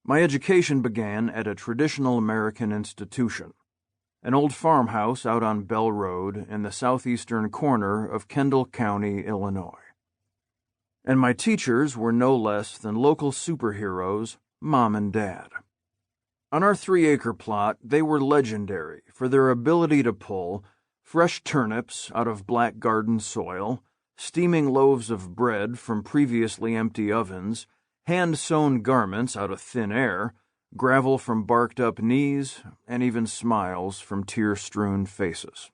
My education began at a traditional American institution, an old farmhouse out on Bell Road in the southeastern corner of Kendall County, Illinois. And my teachers were no less than local superheroes, Mom and Dad. On our 3-acre plot, they were legendary for their ability to pull fresh turnips out of black garden soil, steaming loaves of bread from previously empty ovens, hand-sewn garments out of thin air, gravel from barked-up knees, and even smiles from tear-strewn faces.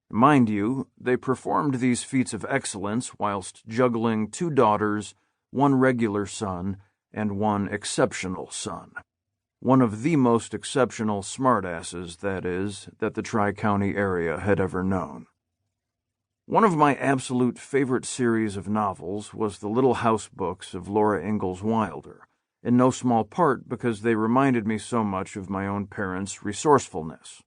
Mind you, they performed these feats of excellence whilst juggling 2 daughters, 1 regular son, and 1 exceptional son. One of the most exceptional smartasses, that is, that the Tri-County area had ever known. One of my absolute favorite series of novels was the Little House books of Laura Ingalls Wilder, in no small part because they reminded me so much of my own parents' resourcefulness.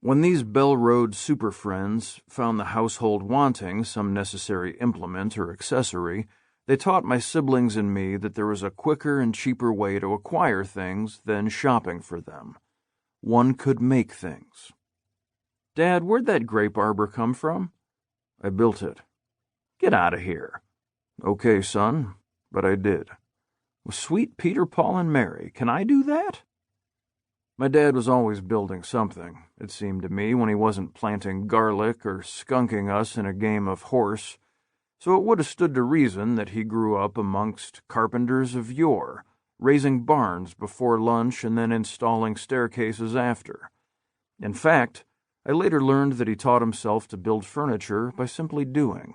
When these Bell Road super friends found the household wanting some necessary implement or accessory, they taught my siblings and me that there was a quicker and cheaper way to acquire things than shopping for them. One could make things. "Dad, where'd that grape arbor come from?" "I built it." "Get out of here." "Okay, son, but I did." "Well, sweet Peter, Paul, and Mary, can I do that?" My dad was always building something, it seemed to me, when he wasn't planting garlic or skunking us in a game of horse, so it would have stood to reason that he grew up amongst carpenters of yore, raising barns before lunch and then installing staircases after. In fact, I later learned that he taught himself to build furniture by simply doing.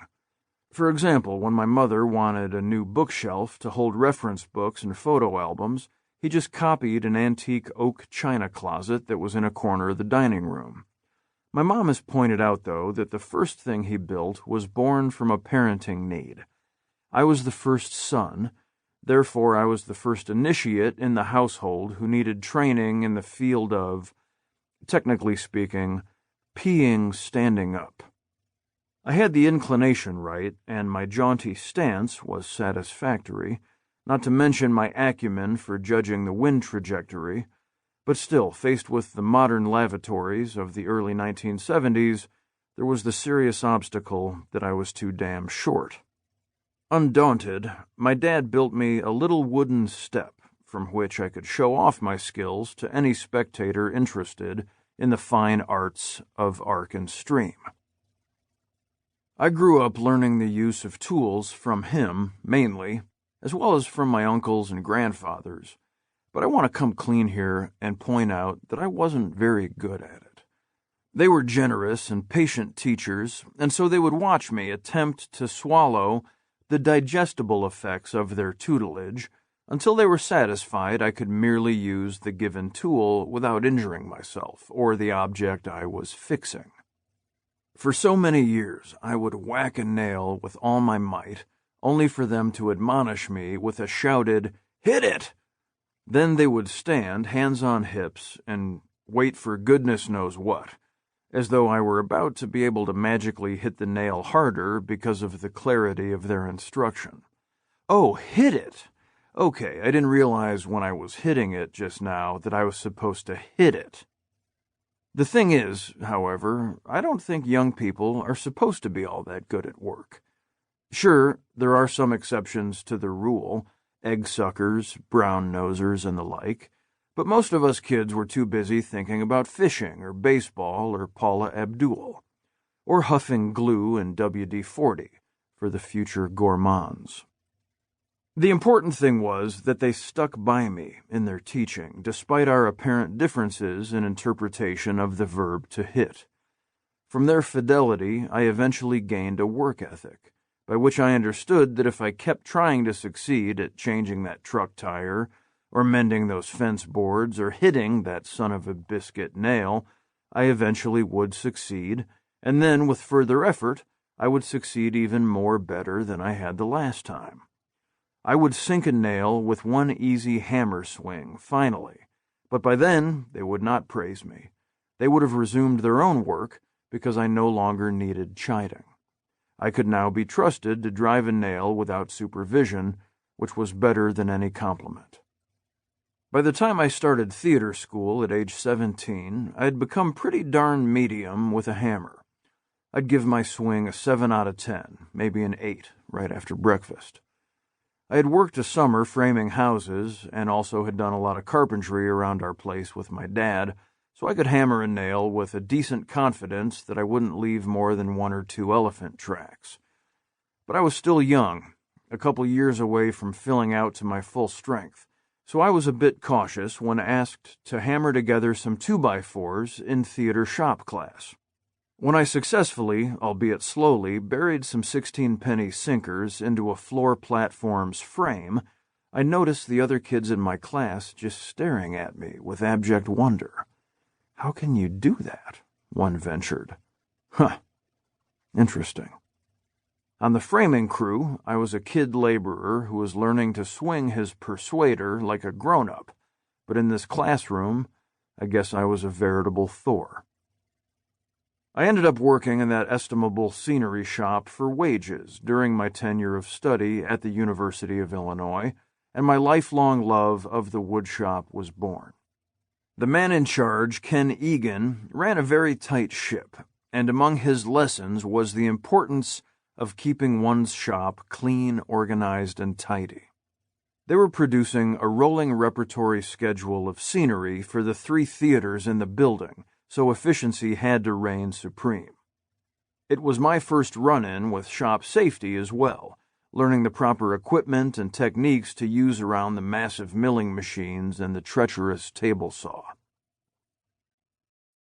For example, when my mother wanted a new bookshelf to hold reference books and photo albums, he just copied an antique oak china closet that was in a corner of the dining room. My mom has pointed out, though, that the first thing he built was born from a parenting need. I was the first son, therefore I was the first initiate in the household who needed training in the field of, technically speaking, peeing standing up. I had the inclination right, and my jaunty stance was satisfactory, not to mention my acumen for judging the wind trajectory, but still, faced with the modern lavatories of the early 1970s, there was the serious obstacle that I was too damn short. Undaunted, my dad built me a little wooden step from which I could show off my skills to any spectator interested in the fine arts of arc and stream. I grew up learning the use of tools from him, mainly, as well as from my uncles and grandfathers, but I want to come clean here and point out that I wasn't very good at it. They were generous and patient teachers, and so they would watch me attempt to swallow the digestible effects of their tutelage until they were satisfied I could merely use the given tool without injuring myself or the object I was fixing. For so many years, I would whack a nail with all my might, only for them to admonish me with a shouted, "Hit it!" Then they would stand, hands on hips, and wait for goodness knows what, as though I were about to be able to magically hit the nail harder because of the clarity of their instruction. "Oh, hit it! Okay, I didn't realize when I was hitting it just now that I was supposed to hit it." The thing is, however, I don't think young people are supposed to be all that good at work. Sure, there are some exceptions to the rule, egg-suckers, brown-nosers, and the like, but most of us kids were too busy thinking about fishing or baseball or Paula Abdul, or huffing glue and WD-40 for the future gourmands. The important thing was that they stuck by me in their teaching, despite our apparent differences in interpretation of the verb to hit. From their fidelity, I eventually gained a work ethic, by which I understood that if I kept trying to succeed at changing that truck tire, or mending those fence boards, or hitting that son of a biscuit nail, I eventually would succeed, and then, with further effort, I would succeed even more better than I had the last time. I would sink a nail with one easy hammer swing, finally, but by then they would not praise me. They would have resumed their own work because I no longer needed chiding. I could now be trusted to drive a nail without supervision, which was better than any compliment. By the time I started theater school at age 17, I had become pretty darn medium with a hammer. I'd give my swing a 7 out of 10, maybe an 8, right after breakfast. I had worked a summer framing houses and also had done a lot of carpentry around our place with my dad, so I could hammer a nail with a decent confidence that I wouldn't leave more than 1 or 2 elephant tracks. But I was still young, a couple years away from filling out to my full strength, so I was a bit cautious when asked to hammer together some 2x4s in theater shop class. When I successfully, albeit slowly, buried some 16-penny sinkers into a floor platform's frame, I noticed the other kids in my class just staring at me with abject wonder. "How can you do that?" one ventured. "Huh. Interesting." On the framing crew, I was a kid laborer who was learning to swing his persuader like a grown-up, but in this classroom, I guess I was a veritable Thor. I ended up working in that estimable scenery shop for wages during my tenure of study at the University of Illinois, and my lifelong love of the woodshop was born. The man in charge, Ken Egan, ran a very tight ship, and among his lessons was the importance of keeping one's shop clean, organized, and tidy. They were producing a rolling repertory schedule of scenery for the 3 theaters in the building, so efficiency had to reign supreme. It was my first run-in with shop safety as well, learning the proper equipment and techniques to use around the massive milling machines and the treacherous table saw.